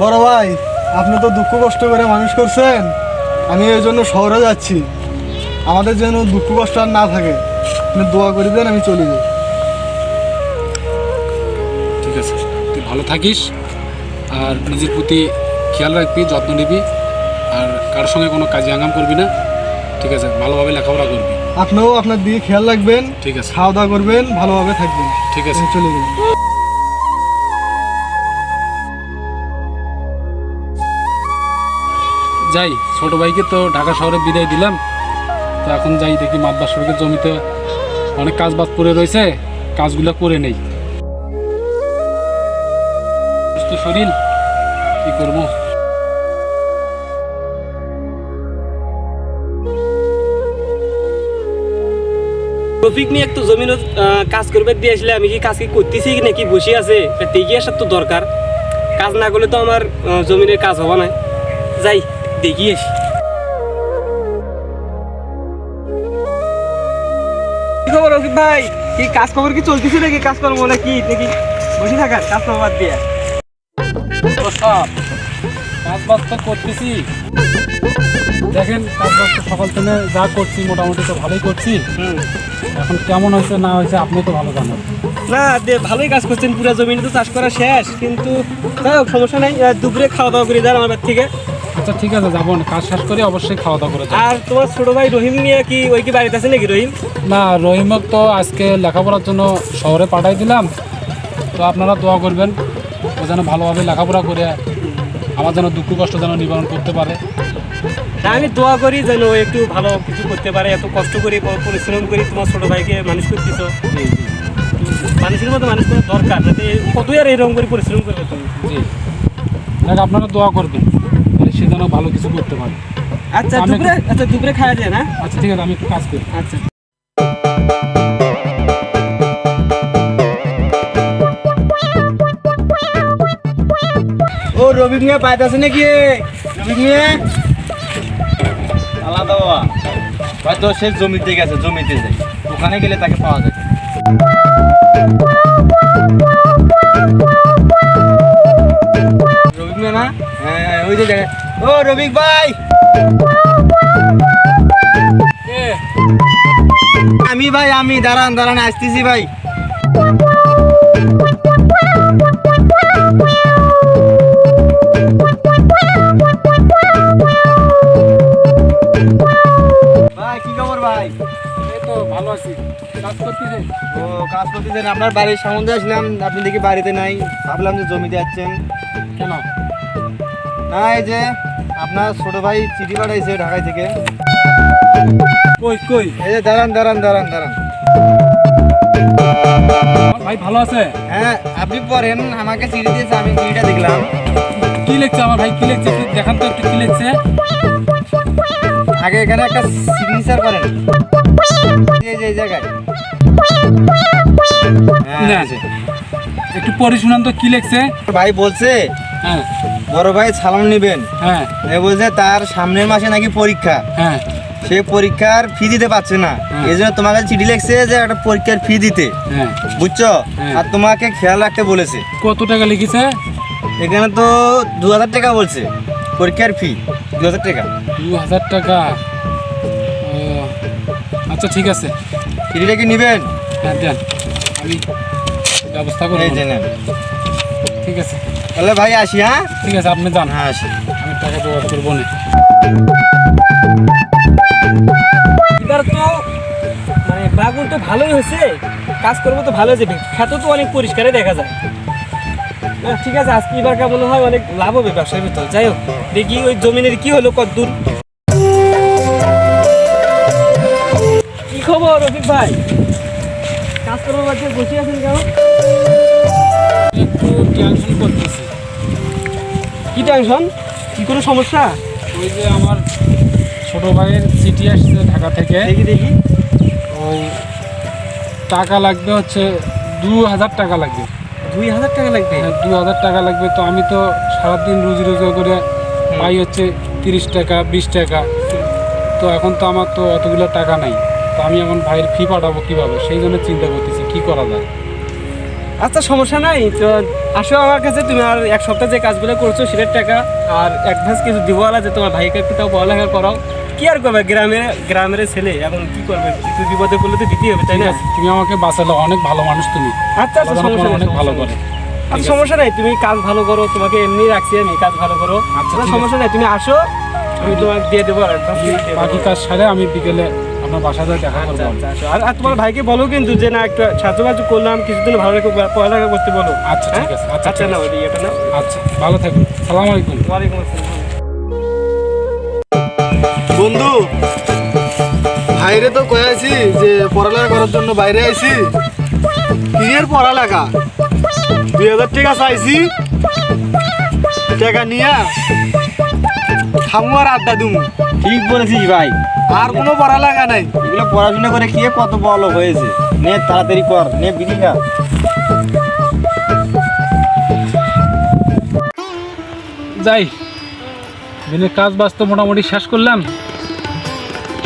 বড় ভাই, আপনি তো দুঃখ কষ্ট করে মানুষ করছেন, আমি এই জন্য শহরে যাচ্ছি। আমাদের যেন দুঃখ কষ্ট আর না থাকে, আপনি দোয়া করে দেন, আমি চলে যাই। ঠিক আছে, তুই ভালো থাকিস আর নিজের প্রতি খেয়াল রাখবি, যত্ন নিবি, আর কারোর সঙ্গে কোনো কাজে আঙ্গাম করবি না। ঠিক আছে, ভালোভাবে লেখাপড়া করবি। আপনিও আপনার দিকে খেয়াল রাখবেন। ঠিক আছে, খাওয়া দাওয়া করবেন, ভালোভাবে থাকবেন। ঠিক আছে, চলে যাই। যাই। ছোট ভাইকে তো ঢাকা শহরে বিদায় দিলাম, তো এখন যাই দেখি মাদ্রাস সড়কের জমিতে অনেক কাজ বাজ পড়ে রয়েছে, কাজগুলো করে নেই। সুস্থ শরীর, কি করবো। রফিক নিয়ে একটু জমিন কাজ করবে দিয়ে আসলে আমি কি কাজ কি করতেছি নাকি বসে আছে দেখি আসার তো দরকার। কাজ না করলে তো আমার জমিনের কাজ হবে না। যাই দেখি আসি। কি খবর রফিক ভাই? কি কাজ খবর কি চলতেছে নাকি কাজকর্ম নাকি নাকি বসে থাকার কাজ কর্ম বাদ দিয়ে? কাজ বাজ তো করতেছি, দেখেন কাজ বাজ তো সকাল থেকে যা করছি মোটামুটি তো ভালোই করছি। এখন কেমন হয়েছে না হয়েছে আপনি তো ভালো জানেন। না ভালোই কাজ করছেন, পুরো জমিনে তো চাষ করা শেষ, কিন্তু যাই হোক সমস্যা নাই। দুপুরে খাওয়া দাওয়া করে যান আমার বাড়ি থেকে। আচ্ছা ঠিক আছে, যাবো না, কাজ শেষ করে অবশ্যই খাওয়া দাওয়া করে যাবো। আর তোমার ছোট ভাই রহিম নিয়ে কি ওই কি বাড়িতে আছে নাকি? রহিম না, রহিমক তো আজকে লেখাপড়ার জন্য শহরে পাঠাই দিলাম, তো আপনারা দোয়া করবেন ও যেন ভালোভাবে লেখাপড়া করে আমার যেন দুঃখ কষ্ট যেন নিবারণ করতে পারে। আমি দোয়া করি যেন ও একটু ভালো কিছু করতে পারে। এত কষ্ট করে পরিশ্রম করি তোমার ছোট ভাইকে মানুষ করতেছো। মানুষের মতো মানুষ করার দরকার, যাতে কতই আর এরকম করে পরিশ্রম করবে তুমি। জি, দেখ আপনারা দোয়া করবেন সে যেন ভালো কিছু করতে পারে। আচ্ছা দুপুরে খাওয়া যায় না? আচ্ছা ঠিক আছে, আমি একটু কাজ করি। আচ্ছা ও রবিক নিয়ে পাইতে আছে নাকি? রবিক নিয়ে আলাদা বাবা হয়তো সে জমিতে গেছে, জমিতে যাই, ওখানে গেলে তাকে পাওয়া যায়। রবিক নিয়ে না? হ্যাঁ ওই যে জায়গায়। ও রবিক ভাই, আমি দাঁড়ান আসতেছি ভাই। ভাই কি খবর ভাই? এই তো ভালো আছি, কাজ করতেছি। ও কাজ করতেছেন? আপনার বাড়ির সামনে আসলাম, আপনি দেখি বাড়িতে নাই, ভাবলাম যে জমিতে যাচ্ছেন। কেন? না এই যে আপনার ছোট ভাই চিঠি পাঠাইছে ঢাকায় থেকে। কই এই যে দাঁড়ান। ভাই ভালো আছে? হ্যাঁ আপনি পড়েন, আমাকে চিঠি দিয়েছে, আমি চিঠিটা দেখলাম। কি লিখছে আমার ভাই, কি লিখছে একটু দেখান তো, একটু কি লিখছে। আগে এখানে একটা সিগনেচার করেন, এই জায়গায়। না, একটু পড়ে শুনান তো কি লিখছে। ভাই বলছে হ্যাঁ বড় ভাই সালাম নেবেন। হ্যাঁ বলছে তার সামনের মাসে নাকি পরীক্ষা, হ্যাঁ সে পরীক্ষার ফি দিতে পারছে না, এই জন্য তোমাকে চিঠি লিখছে যে একটা পরীক্ষার ফি দিতে, হ্যাঁ বুঝছো? আর তোমাকে খেয়াল রাখতে বলেছে। কত টাকা লিখেছে? এখানে তো 2000 টাকা বলছে পরীক্ষার ফি, 2000 টাকা। 2000 টাকা? ও আচ্ছা ঠিক আছে। চিঠিটা কি নেবেন? হ্যাঁ দেন, আমি ব্যবস্থা করে এই যে নেন। ঠিক আছে তাহলে ভাই আসি। হ্যাঁ ঠিক আছে, আপনি যান। হ্যাঁ আসি। আমি টাকা জোগাড় করবো না। এবার তো মানে বাগুন তো ভালোই হয়েছে, কাজ করবো তো ভালো হয়েছে, খেতে তো অনেক পরিষ্কারে দেখা যায়। না ঠিক আছে, আজকে এবার কেমন হয় অনেক লাভ হবে ব্যবসার ভিতর। যাই হোক দেখি ওই জমিনের কি হলো কতদূর। কি খবর রফিক ভাই? কাজ করবো বাদ দিয়ে বসে আছেন কেন? একটু টেনশন করতেছি। কি টেনশন? কি কোনো সমস্যা? ওই যে আমার ছোট ভাইয়ের চিঠি আসছে ঢাকা থেকে, দেখি ওই টাকা লাগবে হচ্ছে 2000 টাকা লাগবে। 2000 টাকা লাগবে? হ্যাঁ 2000 টাকা লাগবে। তো আমি তো সারাদিন রুজি রোজগার করে পাই হচ্ছে 30 টাকা 20 টাকা, তো এখন তো আমার তো অতগুলো টাকা নাই, তো আমি এখন ভাইয়ের ফি পাঠাবো কীভাবে, সেই জন্য চিন্তা করতেছি কী করা যায়। আচ্ছা সমস্যা নাই, তো আসো আমার কাছে। তুমি আর এক সপ্তাহ যে কাজগুলো করছো সেটার টাকা আর অ্যাডভান্স কিছু দিবো আলা, যে তোমার ভাইকে একটু তাও পড়ালেখা করাও। কি আর করবে, গ্রামের ছেলে এখন কি করবে, কিছু বিপদে পড়লে তো দিতেই হবে, তাই ঠিক না? আছে, তুমি আমাকে বাঁচালো, অনেক ভালো মানুষ তুমি। আচ্ছা আচ্ছা, আল্লাহ সমস্যা তোমার নেই, অনেক ভালো সমস্যা করে। নেই। আচ্ছা সমস্যা নাই, তুমি কাজ ভালো করো, তোমাকে এমনি রাখছি আমি, কাজ ভালো করো। আচ্ছা, আচ্ছা ঠিক আছে। সমস্যা নাই, তুমি আসো, আমি তোমাকে দিয়ে দেবো আর advance দিয়ে দেবো। বাকি কাজ সারে আমি বিকেলে আপনার বাসায় যাই দেখা করবো। আচ্ছা আচ্ছা আসো। আর তোমার ভাইকে বলো কিন্তু যে না একটু সাহায্য করলাম, কিছুদিন ভালো রেখে পড়ালেখা করতে বলো। আচ্ছা ঠিক আছে, আচ্ছা আচ্ছা ঠিক না আছে। ওই এটা না। আচ্ছা ভালো থাকুন, সালাম আলাইকুম। ওয়ালাইকুম আসসালাম। বন্ধু, ভাইরে তো কয়েছি যে পড়ালেখা করার জন্য বাইরে আইছি। কিসের পড়ালেখা? 2000 টাকা চাইছি, টাকা নিয়ে খামু আর আড্ডা দুমু, ঠিক বলেছিস ভাই, আর কোনো পড়ালেখা নাই। এগুলো পড়াশোনা করে কে কত বড় হয়েছে। নে তাড়াতাড়ি কর, নে বিড়ি খা। যাই, দিনের কাজ বাজ তো মোটামুটি শেষ করলাম।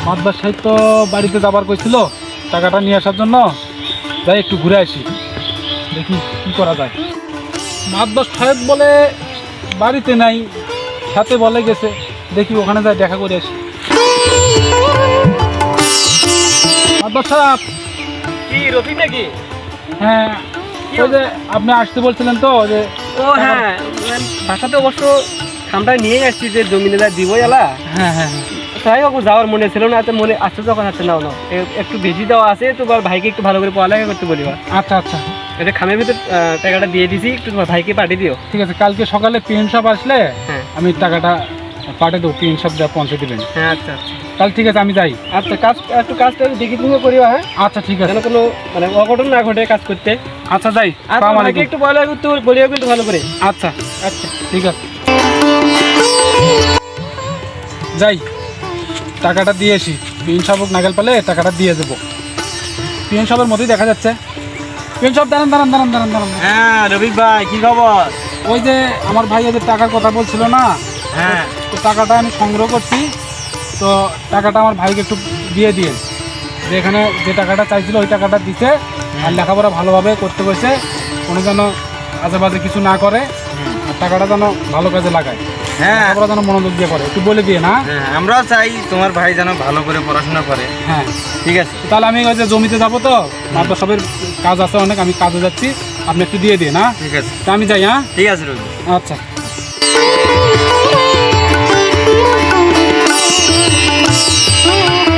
মাতবার সাহেব তো বাড়িতে যাবার কইছিল টাকাটা নিয়ে আসার জন্য। যাই একটু ঘুরে আসি, দেখি কি করা যায়। মাতবার সাহেব বলে বাড়িতে নাই, সাথে বলে গেছে, দেখি ওখানে যাই দেখা করে আসি। মাতবার সাহেব, কি রফিক নাকি? হ্যাঁ ওই যে আপনি আসতে বলছিলেন তো যে। ও হ্যাঁ, বাসাতে অবশ্য খামটা নিয়ে আসছি যে জমি নিলা দিবই আলা। হ্যাঁ হ্যাঁ হ্যাঁ, তাই বাবু যাওয়ার মনে ছিল না, এত মনে আসছে যখন আছে নাও নাও একটু বেশি দেওয়া আছে, তো ভাইকে একটু ভালো করে পড়ালেখা করতে বলিবা। আচ্ছা আচ্ছা এটা খামের ভিতর টাকাটা দিয়ে দিছি, একটু তোমার ভাইকে পাঠিয়ে দিও। ঠিক আছে, কালকে সকালে পিএন সাহেব আসলে হ্যাঁ আমি টাকাটা পাঠিয়ে দেবো, পিএন সাহেব যা পৌঁছে দেবেন। হ্যাঁ আচ্ছা আচ্ছা তাহলে ঠিক আছে, আমি যাই। আচ্ছা, কাজটা দেখি তুমি করিবা। হ্যাঁ আচ্ছা ঠিক আছে, যেন কোনো মানে অঘটন না ঘটে কাজ করতে। আচ্ছা যাই। আর আসসালামু তোমার ভাইকে আলাইকুম। একটু পড়ালেখা করতে বলিও কিন্তু ভালো করে। আচ্ছা আচ্ছা ঠিক আছে, যাই টাকাটা দিয়ে আসি। পিএন সাহেব নাগাল পেলে টাকাটা দিয়ে দেবো। পিএন সাহেবের মতোই দেখা যাচ্ছে। পিএন সাহেব দাঁড়ান দাঁড়ান দাঁড়ান দাঁড়ান দাঁড়ান। হ্যাঁ রবিক ভাই, কি খবর? ওই যে আমার ভাই ওদের টাকার কথা বলছিল না, হ্যাঁ তো টাকাটা আমি সংগ্রহ করছি। তো টাকাটা আমার ভাইকে একটু দিয়ে দিয়ে, যে এখানে যে টাকাটা চাইছিল ওই টাকাটা দিতে, আর লেখাপড়া ভালোভাবে করতে বসে, কোনো যেন আজেবাজে কিছু না করে, আর টাকাটা যেন ভালো কাজে লাগায়, হ্যাঁ লেখাপড়া যেন মনোযোগ দিয়ে করে, একটু বলে দিয়ে না। হ্যাঁ, আমরাও চাই তোমার ভাই যেন ভালো করে পড়াশোনা করে। হ্যাঁ ঠিক আছে, তো তাহলে আমি ওই যে জমিতে যাবো, তো মাত্র সবের কাজ আছে অনেক, আমি কাজে যাচ্ছি, আপনি একটু দিয়ে দিয়ে না। ঠিক আছে, তা আমি যাই। হ্যাঁ ঠিক আছে রবিক। আচ্ছা।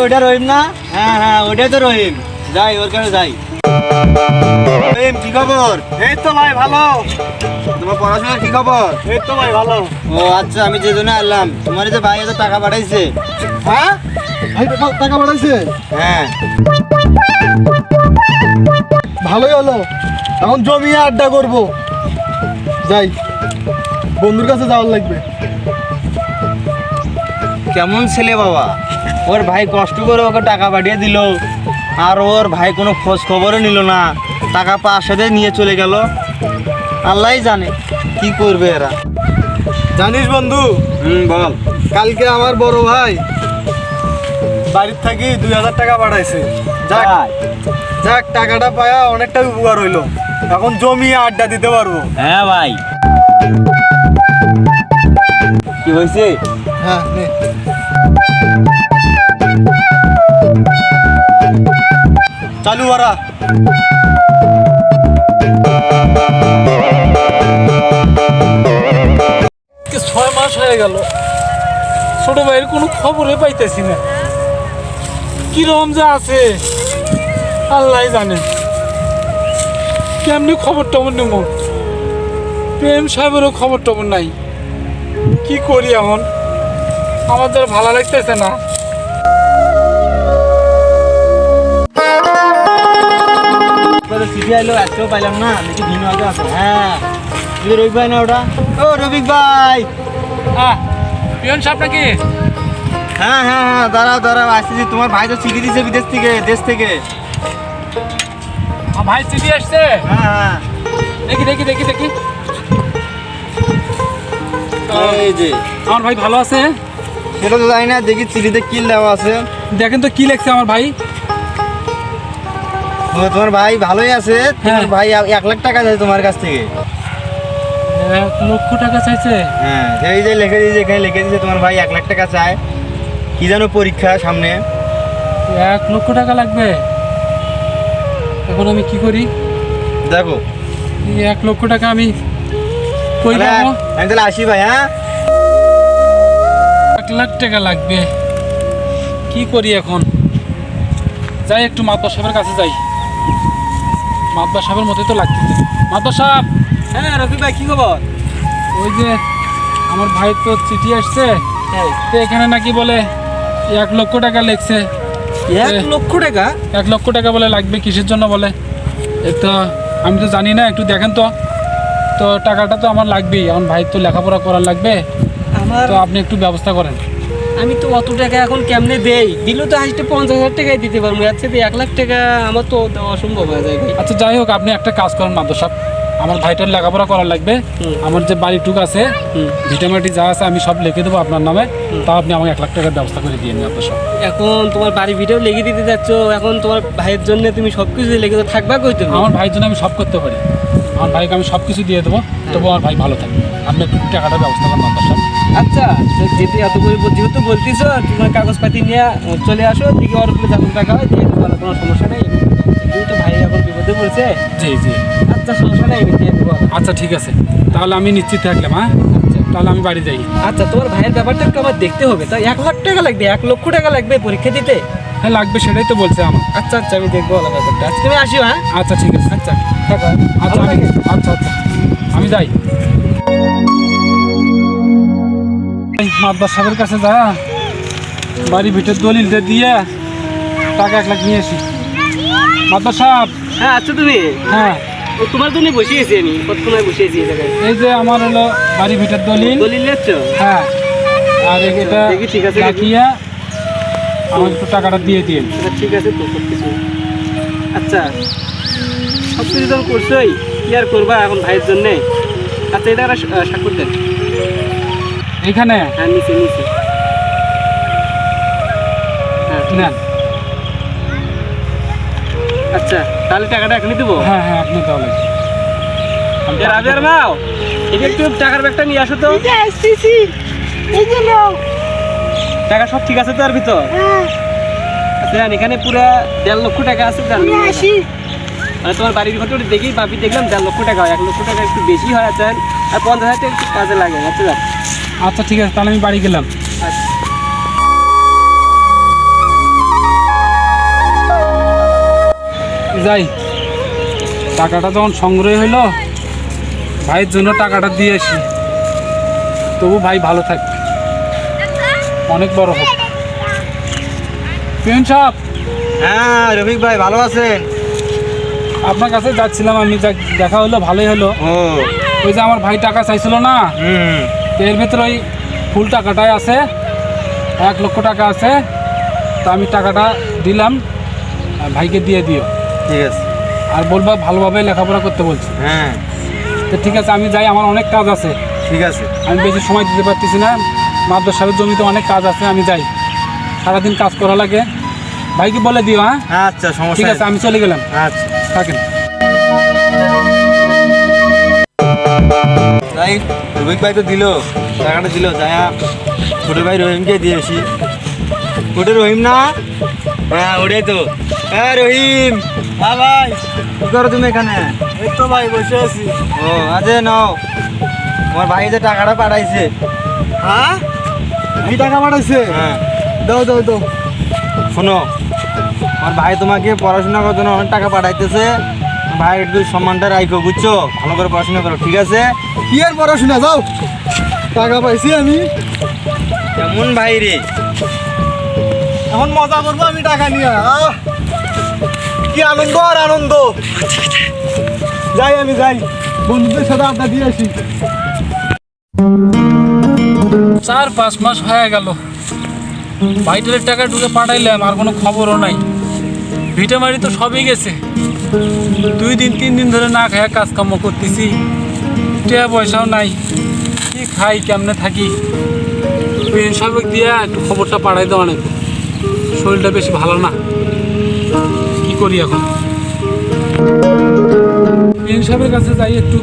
ওইটা রহিম না? হ্যাঁ হ্যাঁ ওইটাই তো রহিম, যাই ওর কাছে যাই। রহিম কি খবর? এই তো ভাই ভালো। তোমার পড়াশোনার কি খবর? এই তো ভাই ভালো। ও আচ্ছা, আমি যে জন্য আনলাম, তোমার এই যে ভাই এত টাকা পাঠাইছে। হ্যাঁ ভাই টাকা পাঠাইছে? হ্যাঁ ভালোই হলো, এখন জমিয়ে আড্ডা করব। যাই, বন্ধুর কাছে যাওয়ার লাগবে। কেমন ছেলে বাবা, ওর ভাই কষ্ট করে ওকে টাকা পাঠিয়ে দিল, আর ওর ভাই কোনো খোঁজ খবরও নিল না, টাকা পাওয়ার সাথে নিয়ে চলে গেল। আল্লাহই জানে কি করবে এরা। জানিস বন্ধু, বল। কালকে আমার বড় ভাই বাড়ির থেকে 2000 টাকা পাঠাইছে। যাক তাই? যাক, টাকাটা পায়া অনেকটা উপকার হইলো, এখন জমিয়ে আড্ডা দিতে পারবো। হ্যাঁ ভাই, কি হয়েছে? হ্যাঁ নে। চালু ওরা। 6 মাস হয়ে গেল, ছোট ভাইয়ের কোনো খবরে পাইতেছি না, কিরকম যে আছে আল্লাহ জানে। কেমনি খবর টবর নেব, প্রেম সাহেবেরও খবর টবর নাই, কি করি এখন, আমাদের ভালো লাগতেছে না। চিঠি আইলো, আজকেও পাইলাম না, দেখি ভিন্ন আগে আছে। হ্যাঁ তুই রবিক ভাই না ওটা? ও রবিক ভাই। পিয়ন সাহেব নাকি? হ্যাঁ হ্যাঁ হ্যাঁ, দাঁড়াও দাঁড়াও, আসতেছি। তোমার ভাই তো চিঠি দিছে বিদেশ থেকে, দেশ থেকে। ভাই চিঠি আসছে, হ্যাঁ হ্যাঁ, দেখি দেখি দেখি দেখি। এই যে আমার ভাই ভালো আছে? সেটা তো জানি না, দেখি চিঠিতে কি দেওয়া আছে। দেখেন তো কি লেখছে আমার ভাই। ও তোমার ভাই ভালোই আছে, তোমার হ্যাঁ। ভাই 1 লাখ টাকা চাই তোমার কাছ থেকে। 1 লক্ষ টাকা চাইছে? হ্যাঁ, এই যে লিখে দিয়েছে, এখানে লিখে দিয়েছে তোমার ভাই 1 লাখ টাকা চায়। কি যেন পরীক্ষা সামনে। 1 লক্ষ টাকা লাগবে? এখন আমি কি করি? দেখো এই 1 লক্ষ টাকা আমি কই তাহলে পাবো? আমি তাহলে আসি ভাই। হ্যাঁ 1 লাখ টাকা লাগবে, কি করি এখন? যাই একটু মাতবার সাহেবের কাছে যাই, মাতবার সাহেবের মতোই তো লাগতেছে। মাতবার সাহেব, হ্যাঁ রফিক ভাই, কি খবর? ওই যে আমার ভাই তো চিঠি আসছে, হ্যাঁ, তো এখানে নাকি বলে 1 লক্ষ টাকা লেখছে। 1 লক্ষ টাকা? 1 লক্ষ টাকা বলে লাগবে, কিসের জন্য বলে? এই তো আমি তো জানি না, একটু দেখেন তো। তো টাকাটা তো আমার লাগবেই, আমার ভাই তো লেখাপড়া করার লাগবে, আমার তো আপনি একটু ব্যবস্থা করেন। আমি তো অত টাকা এখন কেমনে দেই? দিলেও তো হাসতে 50,000 টাকাই দিতে পারবো, এর চেয়ে 1 লাখ টাকা আমার তো দেওয়া অসম্ভব হয়ে যায় ভাই। আচ্ছা যাই হোক, আপনি একটা কাজ করেন মাদ্র সাহেব, আমার ভাইটার লেখাপড়া করার লাগবে। আমার যে বাড়িটুক আছে, ভিটামাটি যা আছে আমি সব লিখে দেবো আপনার নামে, তাও আপনি আমাকে 1 লাখ টাকার ব্যবস্থা করে দিয়ে নিন মাদ্র সাহেব। এখন তোমার বাড়ি ভিডিও লেগে দিতে যাচ্ছ, এখন তোমার ভাইয়ের জন্য তুমি সব কিছু লেগে তো থাকবা কই তুমি? আমার ভাইয়ের জন্য আমি সব করতে পারি, আমার ভাইকে আমি সব কিছু দিয়ে দেবো, তবু আমার ভাই ভালো থাকবে। আপনি একটু টাকাটার ব্যবস্থা করেন মাদ্র সাহেব। আচ্ছা, তো যেহেতু এত করে যেহেতু বলতেছ, তোমার কাগজপাতি নিয়ে চলে আসো, দিকে ওর উপরে যত টাকা হয় দিয়ে দেবো, কোনো সমস্যা নেই। যেহেতু ভাই এখন বিপদে পড়ছে। জি জি, আচ্ছা সমস্যা নেই, আমি দিয়ে দেবো। আচ্ছা ঠিক আছে, তাহলে আমি নিশ্চিত থাকলাম। হ্যাঁ আচ্ছা তাহলে আমি বাড়ি যাই। আচ্ছা, তোমার ভাইয়ের ব্যাপারটা একটু আমার দেখতে হবে। তাই 1 লাখ টাকা লাগবে? 1 লক্ষ টাকা লাগবে পরীক্ষা দিতে? হ্যাঁ লাগবে, সেটাই তো বলছে আমার। আচ্ছা আচ্ছা, আমি দেখবো ওলা ব্যাপারটা। আচ্ছা তুমি আসিও। হ্যাঁ আচ্ছা ঠিক আছে, আচ্ছা, থাকো। আচ্ছা ভালো আমি থাকে। আচ্ছা আচ্ছা আমি যাই। মাদবার সাহেবের কাছে যা, বাড়ি ভিতর দলিলটা দিয়ে টাকা 1 লাখ নিয়ে আসি। মাদবার সাহেব, হ্যাঁ আচ্ছা, তুমি হ্যাঁ ও তোমার জন্য বসিয়েছি, আমি কতক্ষণ বসিয়েছি এই জায়গায়। এই যে আমার হলো বাড়ি ভিতর দলিল। দলিল নিচ্ছ? হ্যাঁ, আর এটা দেখি, ঠিক আছে, দেখি। দেখিয়ে আমাকে একটু টাকাটা দিয়ে দিন। আচ্ছা ঠিক আছে তো, সব কিছু। আচ্ছা সব কিছু যখন করছোই, কি আর করবা এখন ভাইয়ের জন্যে? আচ্ছা এটা একটা স্বাক্ষর দেন। এইখানে হ্যাঁ নিচে নিচে। হ্যাঁ ঠিক নেন। আছে। আচ্ছা তাহলে টাকাটা এখনই দেবো? হ্যাঁ হ্যাঁ, আপনি তাহলে রাবের মাও, এটা একটু টাকার ব্যাগটা নিয়ে আসো তো। টাকা সব ঠিক আছে তো আর ভিতর? আচ্ছা এখানে পুরো 1.5 লক্ষ টাকা আছে। মানে তোমার বাড়ির ঘটে দেখি ভাবি, দেখলাম 1.5 লক্ষ টাকা হয়। 1 লক্ষ টাকা একটু বেশি হয় আছে, আর 50,000 টাকা একটু কাজে লাগে। আচ্ছা যাক। আচ্ছা ঠিক আছে, তাহলে আমি বাড়ি গেলাম। আচ্ছা যাই, টাকাটা যখন সংগ্রহ হইলো, ভাইয়ের জন্য টাকাটা দিয়ে আসি, তবু ভাই ভালো থাক, অনেক বড় হোক। পিয়ন সাহেব, হ্যাঁ রফিক ভাই ভালো আছেন? আপনার কাছে যাচ্ছিলাম আমি, দেখা হলো, ভালোই হলো। ও ওই যে আমার ভাই টাকা চাইছিল না, হুম, তো এর ভেতরে ওই ফুল টাকাটাই আছে, 1 লক্ষ টাকা আছে। তো আমি টাকাটা দিলাম, আর ভাইকে দিয়ে দিও, ঠিক আছে। আর বলবা ভালোভাবে লেখাপড়া করতে বলছি। হ্যাঁ তো ঠিক আছে, আমি যাই, আমার অনেক কাজ আছে, ঠিক আছে। আমি বেশি সময় দিতে পারতেছি না। মাদ্রাস সাহেবের জমিতে অনেক কাজ আছে, আমি যাই, সারাদিন কাজ করা লাগে। ভাইকে বলে দিও। হ্যাঁ আচ্ছা সমস্যা ঠিক আছে, আমি চলে গেলাম, আচ্ছা থাকেন। তাই রফিক ভাই তো দিল, টাকাটা দিল, যাই ছোট ভাই রহিমকে দিয়েছি। ওটা রহিম না? হ্যাঁ ওটাই তো। হ্যাঁ রহিম, হ্যাঁ ভাই কি করো তুমি এখানে? এই তো ভাই বসে আছি। ও আজে নাও, তোমার ভাই যে টাকাটা পাঠাইছে। হ্যাঁ, এই টাকা পাঠাইছে? হ্যাঁ দাও দাও দাও। শোনো, আমার ভাই তোমাকে পড়াশোনা করার জন্য অনেক টাকা পাঠাইতেছে। ভাই একটু সম্মানটা রাখো, বুঝছো? ভালো করে পড়াশোনা করো, ঠিক আছে? কি আর পড়াশোনা, যাও। টাকা পাইছি আমি, কেমন ভাই রে? এখন মজা করবো আমি টাকা নিয়ে। কি আনন্দ আর আনন্দ। যাই, আমি যাই, বন্ধুদের সাথে আড্ডা দিয়ে আসি। 4-5 মাস হয়ে গেল, ভাইটারের টাকা ঢুকে পাঠাইলাম, আর কোনো খবরও নাই। ভিটামারি তো সবই গেছে, 2 দিন 3 দিন ধরে না খায় কাজকর্ম করতেছি, টাকা পয়সাও নাই, কি খাই কেমনে থাকি। পিয়ন সাহেব দিয়ে একটু খবরটা পাঠাই দেওয়া, অনেক শরীরটা বেশি ভালো না, কি করি এখন? পিএন সাহেবের কাছে যাই, একটু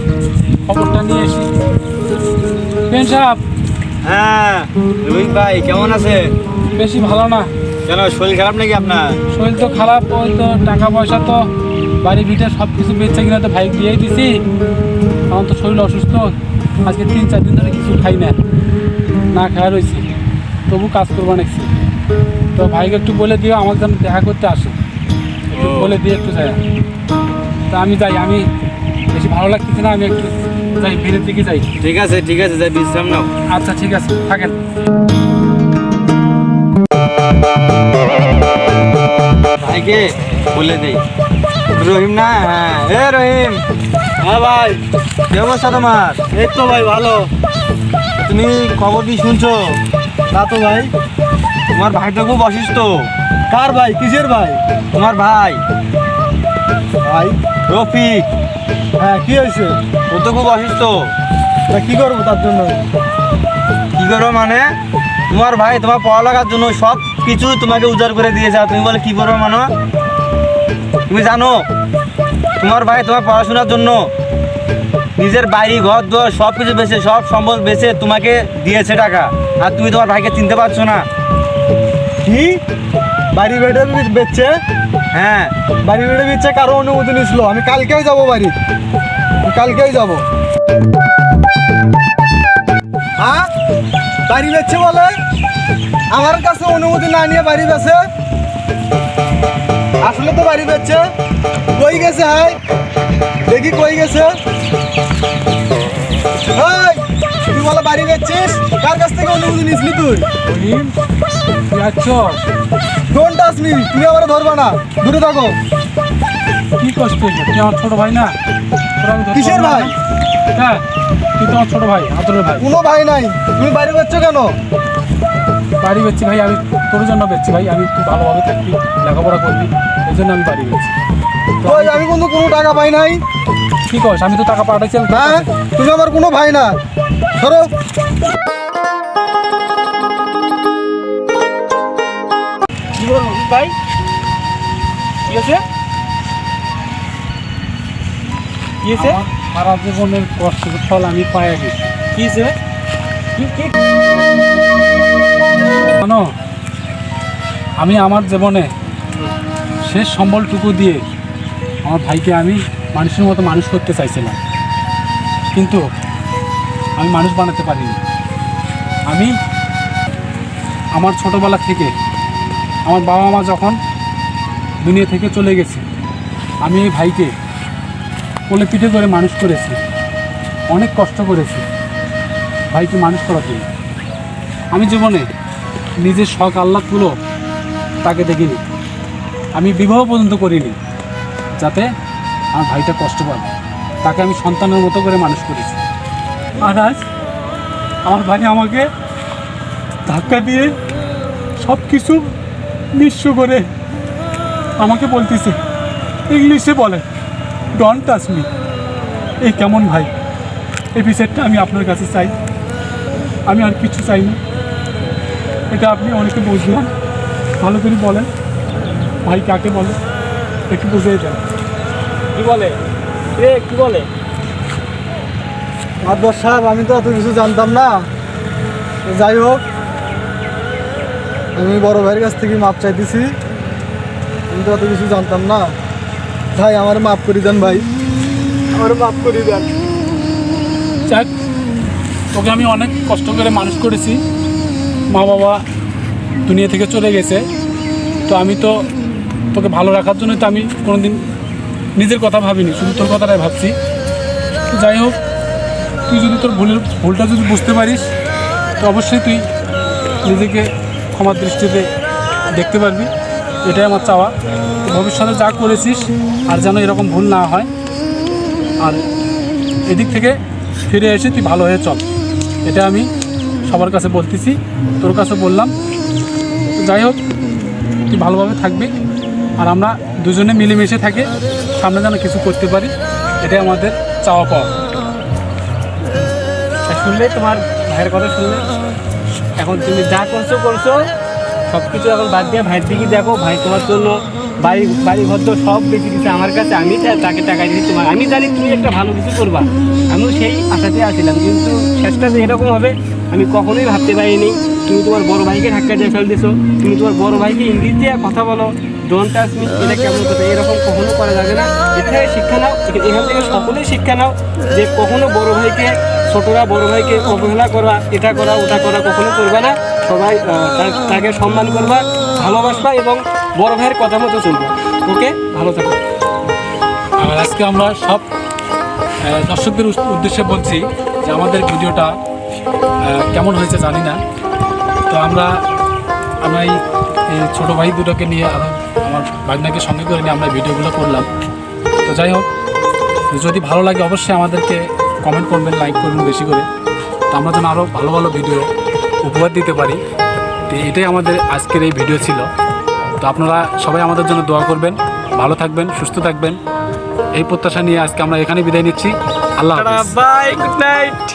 খবরটা নিয়ে আসি। পিএন সাহেব, হ্যাঁ রোহিত ভাই কেমন আছে? বেশি ভালো না। কেন, শরীর খারাপ নাকি আপনার? শরীর তো খারাপ, ওই তো টাকা পয়সা তো বাড়ি ভিটে সব কিছু বেচে কিনা তো ভাই দিয়েই দিছি। আমার তো শরীর অসুস্থ, আজকে 3-4 দিন ধরে কিছু খাই না, না খাওয়া রয়েছি, তবু কাজ করবো নাকি। তো ভাইকে একটু বলে দিও আমার যেন দেখা করতে আসে, একটু বলে দিয়ে একটু যাই। তা আমি যাই, আমি বেশি ভালো লাগতেছে না, আমি একটু যাই, ভিড়ের দিকে যাই। ঠিক আছে যাই বিশ্রাম নাও। আচ্ছা ঠিক আছে, থাকেন। ভাইকে বলে দেই। রহিম না? হ্যাঁ, এ রহিম। হ্যাঁ ভাই। কি অবস্থা তোমার? এই তো ভাই ভালো। তুমি খবর কি শুনছো? না তো ভাই। তোমার ভাই তো খুব অসুস্থ। কার ভাই? কিসের ভাই? তোমার ভাই ভাই? রফিক, হ্যাঁ, কি হয়েছে? ও তো খুব অসুস্থ। তা কি করবো তার জন্য? কি করো মানে? তোমার ভাই তোমার পড়ালেখার জন্য সব কিছু তোমাকে উজাড় করে দিয়েছে, আর তুমি বলে কি করবো মানো? তুমি জানো তোমার ভাই তোমার পড়াশোনার জন্য নিজের বাড়ি ঘর দর সব কিছু বেচে, সব সম্বল বেচে তোমাকে দিয়েছে টাকা, আর তুমি তোমার ভাইকে চিনতে পারছো না? কি বাড়ি বেড়ে বেচছে? হ্যাঁ, বাড়ি বেড়ে বেচছে, কারো অনুমতি নিছিল? আমি কালকেই যাবো বাড়ি, আমি কালকেই যাবো। হ্যাঁ, বাড়ি বেচছে বলে? আমার কাছে অনুমতি না নিয়ে বাড়ি বেচে? আসলে তো বাড়ি বেচছে। কই গেছে? হাই দেখি কই গেছে। এই, তুই বলে বাড়ি বেচছিস, কার কাছ থেকে অনুমতি নিসলি তুই? রহিম, কি আছো? ডোন্ট টাচ মি, তুমি আমার ধরবা না, দূরে থাকো। কি কষ্ট হয়েছে? তুই আমার ছোট ভাই না? তোর আমি ধরতে কিসের পারবো না? ভাই? হ্যাঁ, তুই তো আমার ছোট ভাই, আদরের ভাই। কোনো ভাই নাই, তুমি বাড়ি বেচছো কেন? বাড়ি বেচছি ভাই, আমি তোর জন্য বেচছি ভাই, আমি তুই ভালোভাবে থাকবি, লেখাপড়া করবি, এই জন্য আমি বাড়ি বেচছি। তো ওই আমি কিন্তু কোনো টাকা পাই নাই। কি কস? আমি তো টাকা পাঠাইছি। আমি তোর হ্যাঁ, কাছে। তুমি আমার কোনো ভাই না, ধরো। কি বলবো ভাই? কি হয়েছে? কি হয়েছে? আমার সারা জীবনের কষ্টের ফল আমি পাইয়া গেছি। কি হয়েছে? কি কি? জানো, আমি আমার জীবনে শেষ সম্বলটুকু দিয়ে আমার ভাইকে আমি মানুষের মতো মানুষ করতে চাইছিলাম, কিন্তু আমি মানুষ বানাতে পারিনি। আমি আমার ছোটোবেলা থেকে আমার বাবা মা যখন দুনিয়া থেকে চলে গেছে, আমি এই ভাইকে কোলে পিঠে করে মানুষ করেছি, অনেক কষ্ট করেছি ভাইকে মানুষ করার জন্য। আমি জীবনে নিজের শখ আহ্লাদগুলো তাকে দেখিনি, আমি বিবাহ পর্যন্ত করিনি যাতে আমার ভাইটা কষ্ট পাবে। তাকে আমি সন্তানের মতো করে মানুষ করেছি, আর আজ আমার ভাই আমাকে ধাক্কা দিয়ে সব কিছু নিঃস্ব করে আমাকে বলতেছে, ইংলিশে বলে ডোন্ট টাচ মি। এই কেমন ভাই? এই বিষয়টা আমি আপনার কাছে চাই, আমি আর কিছু চাই না। এটা আপনি অনেকে বুঝলাম, ভালো করে বলেন ভাই কাকে বলে, একটু বুঝিয়ে দেন। কি বলে রে? কি বলে? মাদবর সাহেব, আমি তো এত কিছু জানতাম না। যাই হোক, আমি বড় ভাইয়ের কাছ থেকে মাপ চাইতেছি, আমি তো এত কিছু জানতাম না। ভাই আমার মাফ করে দেন, ভাই আমার মাফ করে দেন। যাক, তোকে আমি অনেক কষ্ট করে মানুষ করেছি, মা বাবা দুনিয়া থেকে চলে গেছে, তো আমি তো তোকে ভালো রাখার জন্য তো আমি কোনোদিন নিজের কথা ভাবিনি, শুধু তোর কথাটাই ভাবছি। তো যাই হোক, তুই যদি তোর ভুলটা যদি বুঝতে পারিস, তো অবশ্যই তুই নিজেকে ক্ষমার দৃষ্টিতে দেখতে পারবি, এটাই আমার চাওয়া। তো ভবিষ্যতে যা করেছিস আর যেন এরকম ভুল না হয়, আর এদিক থেকে ফিরে এসে তুই ভালো হয়ে চল, এটা আমি সবার কাছে বলতেছি, তোর কাছে বললাম। তো যাই হোক, তুই ভালোভাবে থাকবি, আর আমরা দুজনে মিলেমিশে থাকি, সামনে যেন কিছু করতে পারি, এটাই আমাদের চাওয়া পাওয়া। শুনলে তোমার ভাইয়ের কথা শুনলে, এখন তুমি যা করছো সব কিছু এখন বাদ দিয়ে ভাইয়ের দিকে দেখো। ভাই তোমার জন্য বাড়ি ঘর তো সব বেশি দিচ্ছে আমার কাছে, আমি তাকে টাকা দিচ্ছি তোমার, আমি জানি তুমি একটা ভালো কিছু করবা, আমিও সেই আশাতে আসছিলাম, কিন্তু শেষটা যে এরকম হবে আমি কখনোই ভাবতে পারিনি। তুমি তোমার বড় ভাইকে ধাক্কা দিয়ে ফেল দিছো, তুমি তোমার বড় ভাইকে ইংরেজি দিয়ে কথা বলো, ডোন্ট টাচ মি, এটা কেমন কথা, এরকম কখনো করা যাবে না। এর থেকে শিক্ষা নাও, এখান থেকে সকলেই শিক্ষা নাও যে কখনো বড় ভাইকে, ছোটরা বড় ভাইকে অবহেলা করা, এটা করা ওটা করা কখনো করবা না। সবাই তাকে সম্মান করবা, ভালোবাসবা এবং বড় ভাইয়ের কথা মতো চলবা। ওকে, ভালো থাকো। আর আজকে আমরা সব দর্শকদের উদ্দেশ্যে বলছি যে আমাদের ভিডিওটা কেমন হয়েছে জানি না, তো আমরা এই ছোটো ভাই দুটোকে নিয়ে আরও আমার ভাগনাকে সঙ্গে করে নিয়ে আমরা ভিডিওগুলো করলাম। তো যাই হোক, যদি ভালো লাগে অবশ্যই আমাদেরকে কমেন্ট করবেন, লাইক করবেন বেশি করে, তো আমরা যেন আরও ভালো ভালো ভিডিও উপহার দিতে পারি। তো এটাই আমাদের আজকের এই ভিডিও ছিল। তো আপনারা সবাই আমাদের জন্য দোয়া করবেন, ভালো থাকবেন, সুস্থ থাকবেন, এই প্রত্যাশা নিয়ে আজকে আমরা এখানে বিদায় নিচ্ছি। আল্লাহ হাফেজ। Bye, good night.